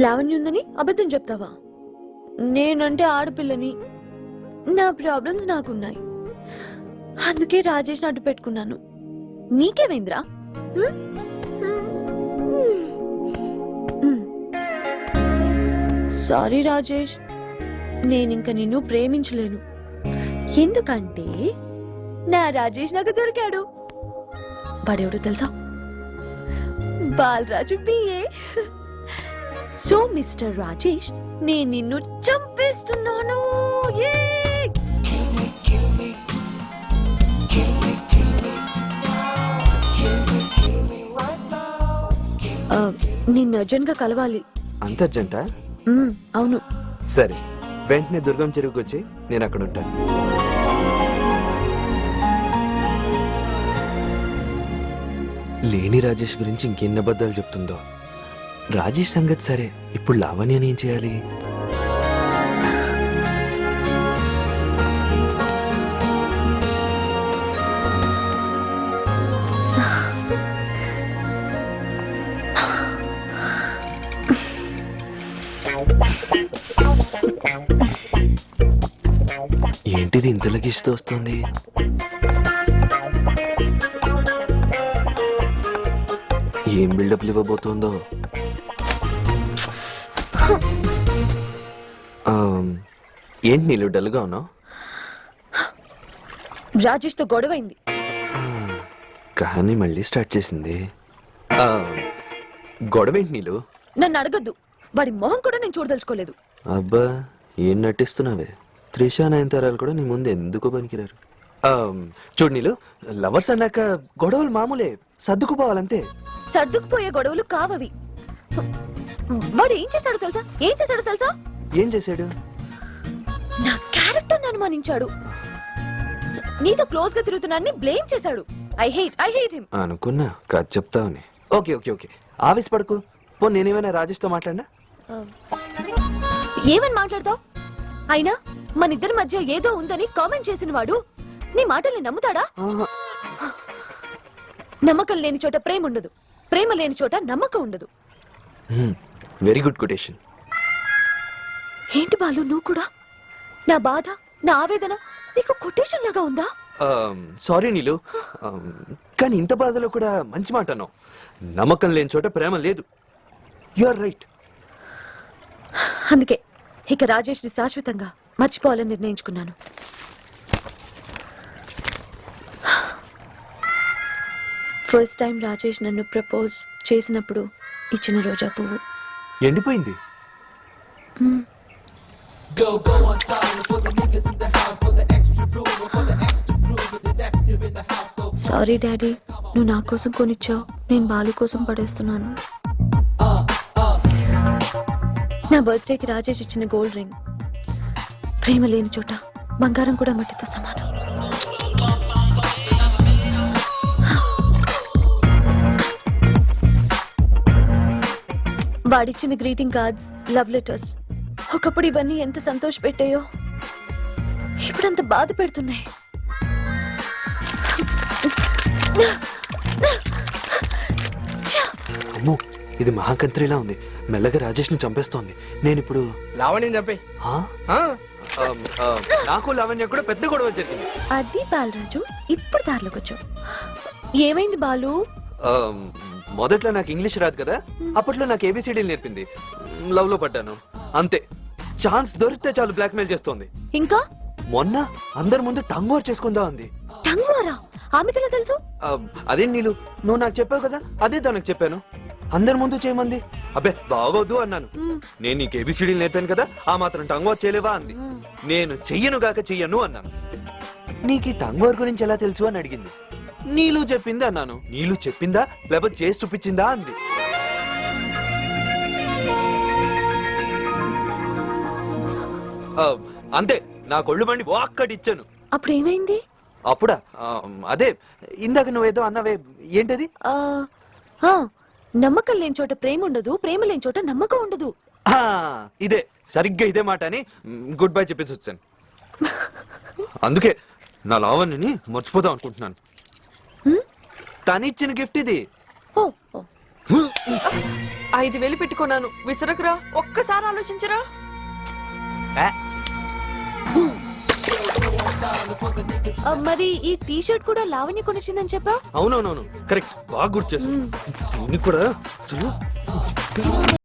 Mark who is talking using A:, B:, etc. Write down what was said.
A: లావణ్య ఉందని అబద్ధం చెప్తావా? నేనంటే ఆడపిల్లని, నా ప్రాబ్లమ్స్ నాకున్నాయి, అందుకే రాజేష్ అడ్డు పెట్టుకున్నాను. నీకేమైందిరా? సారీ రాజేష్, నేనింక నిన్ను ప్రేమించలేను. ఎందుకంటే నా రాజేష్ నాకు దొరికాడు. వాడెవడో తెలుసా? Balaraju BA. So mister Rajesh, నేను నిన్ను చంపేస్తున్నాను. నిన్ను అర్జెంట్ గా కలవాలి.
B: అంత అర్జెంటా?
A: అవును.
B: సరే, వెంటనే దుర్గం చెరువుకి వచ్చి నేను అక్కడ ఉంటాను. లేని రాజేష్ గురించి ఇంకెన్ని అబద్ధాలు చెప్తుందో. రాజేష్ సంగతి సరే, ఇప్పుడు లావణ్యని ఏం చేయాలి? ఏంటిది ఇంతలో గీస్తూ వస్తుంది? ఏం బిల్డప్లు ఇవ్వబోతోందో. ఏంటి నీళ్ళు డల్గా ఉన్నావు?
A: రాజేష్ తో గొడవైంది.
B: కానీ మళ్ళీ స్టార్ట్ చేసింది. గొడవ ఏంటి నీళ్ళు?
A: నన్ను అడగద్దు, వాడి మొహం కూడా నేను చూడదలుచుకోలేదు.
B: అబ్బా, ఏం నటిస్తున్నావే? త్రిషా నయనతారాలు కూడా నీ ముందు ఎందుకు పనికిరారు. చూడు నీళ్ళు, లవర్స్ అన్నాక గొడవలు మామూలే, సర్దుకుపోవాలంతే.
A: సర్దుకుపోయే గొడవలు కావవి. వాడు ఏం చేశాడో తెలుసా?
B: ఏం చేశాడు?
A: నా క్యారెక్టర్ అనుమానించాడు. నీతో క్లోజ్ గా తిరుగుతున్నాన్ని బ్లేమ్ చేశాడు. I hate him.
B: అనుకున్నా కథ చెప్తావని. ఓకే ఓకే ఓకే, ఆవేశపడకు. పో, నేనేమైనా రాజేష్ తో మాట్లాడినా?
A: ఏమని మాట్లాడతావు? అయినా మన ఇద్దరి మధ్య ఏదో ఉందని కామెంట్ చేసిన వాడు నీ మాటల్ని నమ్ముతాడా? నమ్మకం లేని చోట ప్రేమ ఉండదు, ప్రేమ లేని చోట నమ్మకం ఉండదు.
B: Very good quotation.
A: ఏంటి బాలు, నువ్వు కూడా? నా బాధ, నా ఆవేదన నీకు కొటేషన్ లాగా ఉందా?
B: సారీ నీలు, కానీ ఇంత బాధలో కూడా మంచి మాట అన్నావు. నమ్మకం లేని చోట ప్రేమ లేదు. You are right.
A: అందుకే ఇక రాజేష్ ని శాశ్వతంగా మర్చిపోవాలని నిర్ణయించుకున్నాను. ఫస్ట్ టైం రాజేష్ నన్ను ప్రపోజ్ చేసినప్పుడు ఇచ్చిన రోజా పువ్వు
B: ఎండిపోయింది.
A: సారీ డాడీ, నువ్వు నా కోసం కొనిచ్చావు, నేను బాలు కోసం పడేస్తున్నాను. నా బర్త్డేకి రాజేష్ ఇచ్చిన గోల్డ్ రింగ్ ప్రేమ లేని చోట బంగారం కూడా మట్టితో సమానం. వాడిచ్చిన గ్రీటింగ్ కార్డ్స్, లవ్ లెటర్స్ ఒకప్పుడు ఇవన్నీ ఎంత సంతోష పెట్టాయో ఇప్పుడంత బాధ పెడుతున్నాయి.
B: అమ్మో, ఇది మహాకంత్రిలా ఉంది. మెల్లగా రాజేష్ ని చంపేస్తోంది. నేను ఇప్పుడు
C: లావణ్యం చంపే.
B: నాకు లావణ్య కూడా పెద్ద గొడవ జరిగింది.
A: అది బాలరాజు, ఇప్పుడు దారిలోకి వచ్చావు. ఏమైంది బాలు?
B: మొదట్లో నాకు ఇంగ్లీష్ రాదు కదా, అప్పట్లో నాకు ఏబిసిడీలు నేర్పింది. లవ్ లో పడ్డాను, అంతే. ఛాన్స్ దొరికితే చాలు బ్లాక్మెయిల్ చేస్తోంది.
A: ఇంకా
B: మొన్న అందరి ముందు టంగ్ వార్ చేసుకుందా ఉంది.
A: టంగ్ వారా? ఆమెకెలా తెలుసు?
B: అదే నీళ్ళు, నువ్వు నాకు చెప్పావు కదా, అదే తనకు చెప్పాను. అందరి ముందు చేయమంది. అబ్బే బాగోదు అన్నాను. నేను నీకు ఏబిసిడీలు నేర్పాను కదా, ఆ మాత్రం టంగ్ వార్ చేయలేవా అంది. నేను చెయ్యను గాక చెయ్యను అన్నాను. నీకు ఈ టంగ్ వార్ గురించి ఎలా తెలుసు అని అడిగింది. నీళ్ళు చెప్పింది అన్నాను. నీళ్ళు చెప్పిందా లేకపోతే చేసి చూపించిందా అంది. అంతే, నా కొళ్ళు మండి ఒక్కటిచ్చాను.
A: అప్పుడు ఏమైంది?
B: అప్పుడా? అదే ఇందాక నువ్వేదో అన్నవే, ఏంటది?
A: నమ్మకం లేని చోట ప్రేమ ఉండదు, ప్రేమ లేని చోట నమ్మకం ఉండదు.
B: ఇదే, సరిగ్గా ఇదే మాట అని గుడ్ బై చెప్పేసి వచ్చాను. అందుకే నా లావణ్యని మర్చిపోదాం అనుకుంటున్నాను. తనిచ్చిన గిఫ్ట్ ఇది.
C: 5,000 పెట్టుకున్నాను, విసరకురా. ఒక్కసారి ఆలోచించరా.
A: మరి ఈ టీ షర్ట్ కూడా లావణ్య కొనిచ్చిందని చెప్పా.
B: అవునవునవును, కరెక్ట్, బాగా గుర్తు చేశాను. దీనికి కూడా అసలు